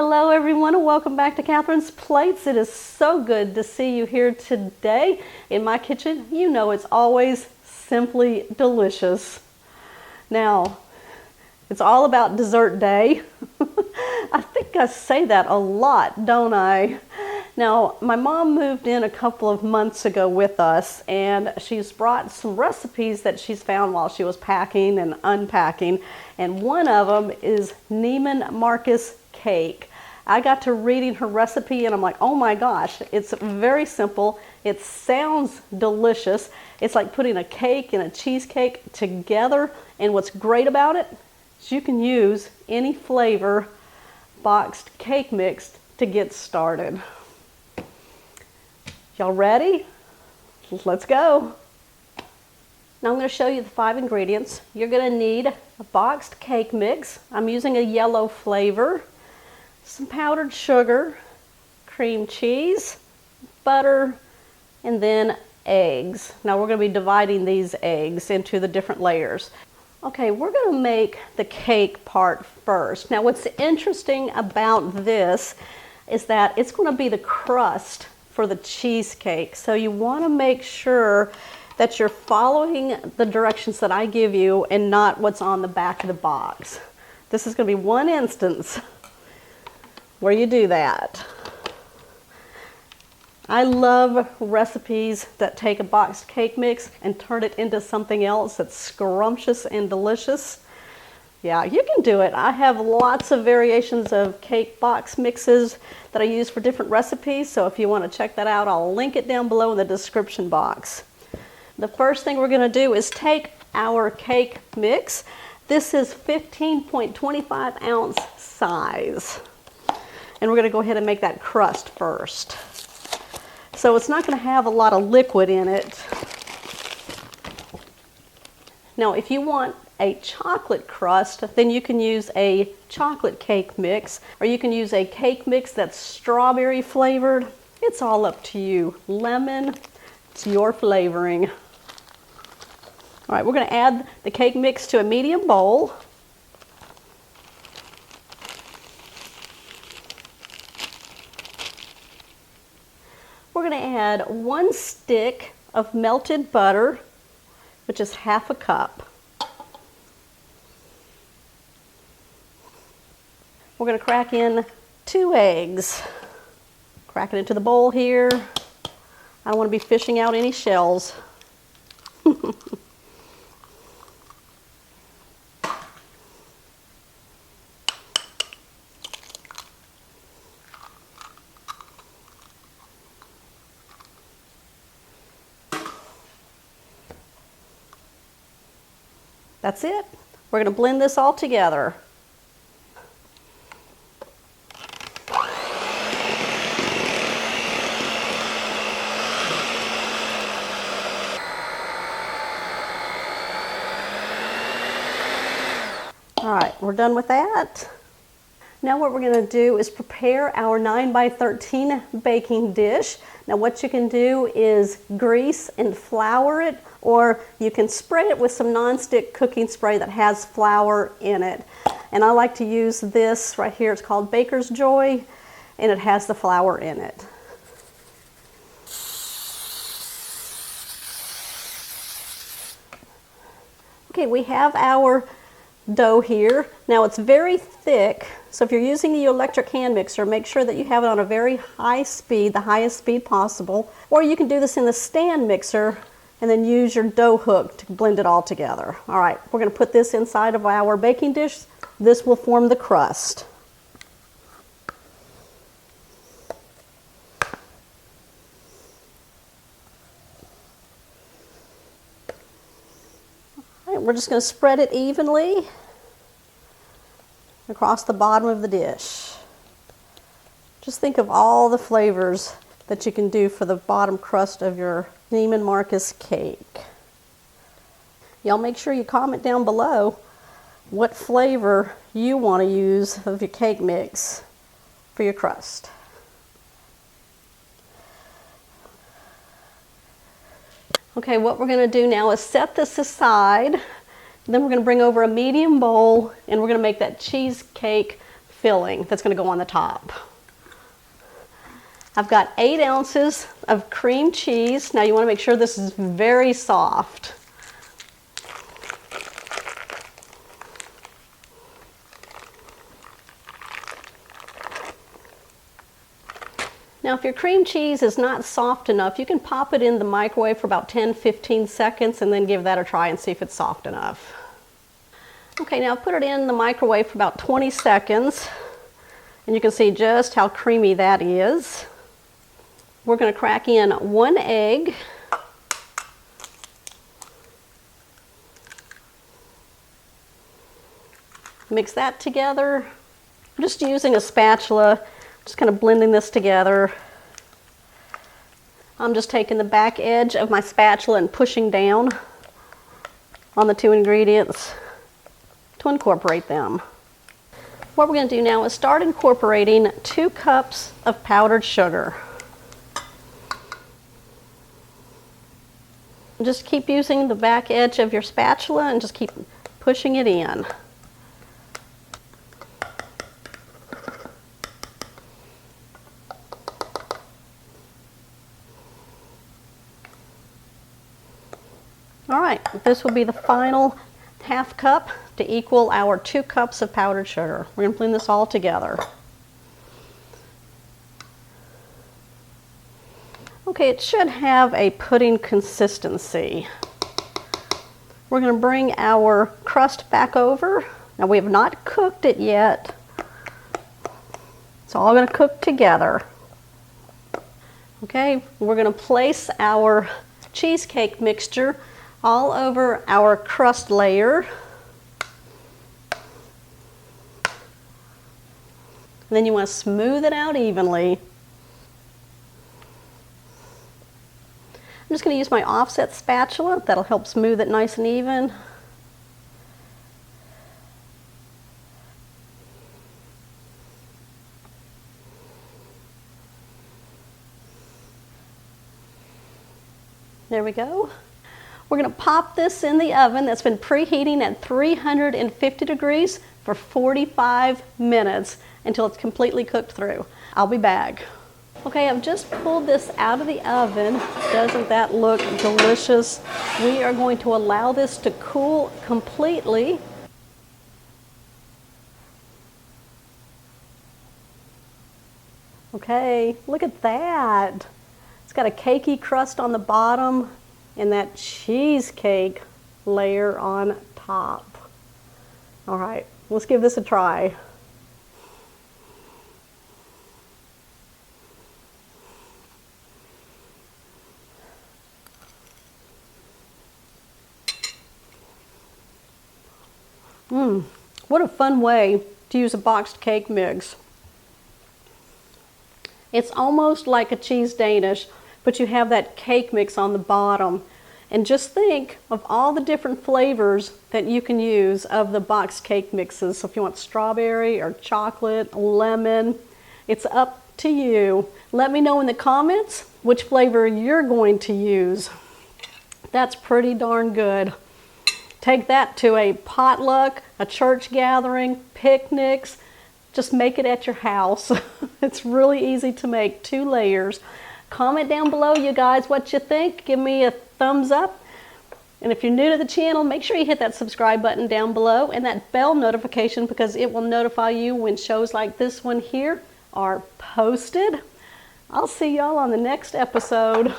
Hello everyone and welcome back to Catherine's Plates. It is so good to see you here today in my kitchen. You know it's always simply delicious. Now, it's all about dessert day. I think I say that a lot, don't I? Now, my mom moved in a couple of months ago with us, and she's brought some recipes that she's found while she was packing and unpacking, and one of them is Neiman Marcus Cake. I got to reading her recipe and I'm like, oh my gosh, it's very simple. It sounds delicious. It's like putting a cake and a cheesecake together, and what's great about it is you can use any flavor boxed cake mix to get started. Y'all ready? Let's go. Now I'm going to show you the 5 ingredients. You're going to need a boxed cake mix. I'm using a yellow flavor, some powdered sugar, cream cheese, butter, and then eggs. Now we're going to be dividing these eggs into the different layers. Okay, we're going to make the cake part first. Now what's interesting about this is that it's going to be the crust for the cheesecake. So you want to make sure that you're following the directions that I give you and not what's on the back of the box. This is going to be one instance where you do that. I love recipes that take a boxed cake mix and turn it into something else that's scrumptious and delicious. Yeah, you can do it. I have lots of variations of cake box mixes that I use for different recipes, so if you want to check that out, I'll link it down below in the description box. The first thing we're going to do is take our cake mix. This is 15.25 ounce size. And we're going to go ahead and make that crust first. So it's not going to have a lot of liquid in it. Now if you want a chocolate crust, then you can use a chocolate cake mix, or you can use a cake mix that's strawberry flavored. It's all up to you. Lemon, it's your flavoring. All right, we're going to add the cake mix to a medium bowl. We're going to add 1 stick of melted butter, which is half a cup. We're going to crack in 2 eggs. Crack it into the bowl here. I don't want to be fishing out any shells. That's it. We're going to blend this all together. All right, we're done with that. Now what we're going to do is prepare our 9 by 13 baking dish. Now what you can do is grease and flour it, or you can spray it with some nonstick cooking spray that has flour in it. And I like to use this right here. It's called Baker's Joy, and it has the flour in it. Okay, we have our dough here. Now it's very thick, so if you're using the electric hand mixer, make sure that you have it on a very high speed, the highest speed possible, or you can do this in the stand mixer and then use your dough hook to blend it all together. All right, we're going to put this inside of our baking dish. This will form the crust. We're just going to spread it evenly across the bottom of the dish. Just think of all the flavors that you can do for the bottom crust of your Neiman Marcus cake. Y'all make sure you comment down below what flavor you want to use of your cake mix for your crust. Okay, what we're going to do now is set this aside. Then we're going to bring over a medium bowl and we're going to make that cheesecake filling that's going to go on the top. I've got 8 ounces of cream cheese. Now you want to make sure this is very soft. Now if your cream cheese is not soft enough, you can pop it in the microwave for about 10-15 seconds and then give that a try and see if it's soft enough. Okay, now put it in the microwave for about 20 seconds and you can see just how creamy that is. We're going to crack in 1 egg. Mix that together. I'm just using a spatula, just kind of blending this together. I'm just taking the back edge of my spatula and pushing down on the 2 ingredients to incorporate them. What we're going to do now is start incorporating 2 cups of powdered sugar. Just keep using the back edge of your spatula and just keep pushing it in. All right, this will be the final half cup to equal our 2 cups of powdered sugar. We're going to blend this all together. Okay, it should have a pudding consistency. We're going to bring our crust back over. Now we have not cooked it yet. It's all going to cook together. Okay, we're going to place our cheesecake mixture all over our crust layer. And then you want to smooth it out evenly. I'm just going to use my offset spatula. That'll help smooth it nice and even. There we go. We're going to pop this in the oven that's been preheating at 350 degrees for 45 minutes until it's completely cooked through. I'll be back. Okay, I've just pulled this out of the oven. Doesn't that look delicious? We are going to allow this to cool completely. Okay, look at that. It's got a cakey crust on the bottom and that cheesecake layer on top. All right, let's give this a try. What a fun way to use a boxed cake mix. It's almost like a cheese Danish, but you have that cake mix on the bottom. And just think of all the different flavors that you can use of the boxed cake mixes. So if you want strawberry or chocolate, lemon, it's up to you. Let me know in the comments which flavor you're going to use. That's pretty darn good. Take that to a potluck, a church gathering, picnics. Just make it at your house. It's really easy to make 2 layers. Comment down below, you guys, what you think. Give me a thumbs up. And if you're new to the channel, make sure you hit that subscribe button down below and that bell notification because it will notify you when shows like this one here are posted. I'll see y'all on the next episode.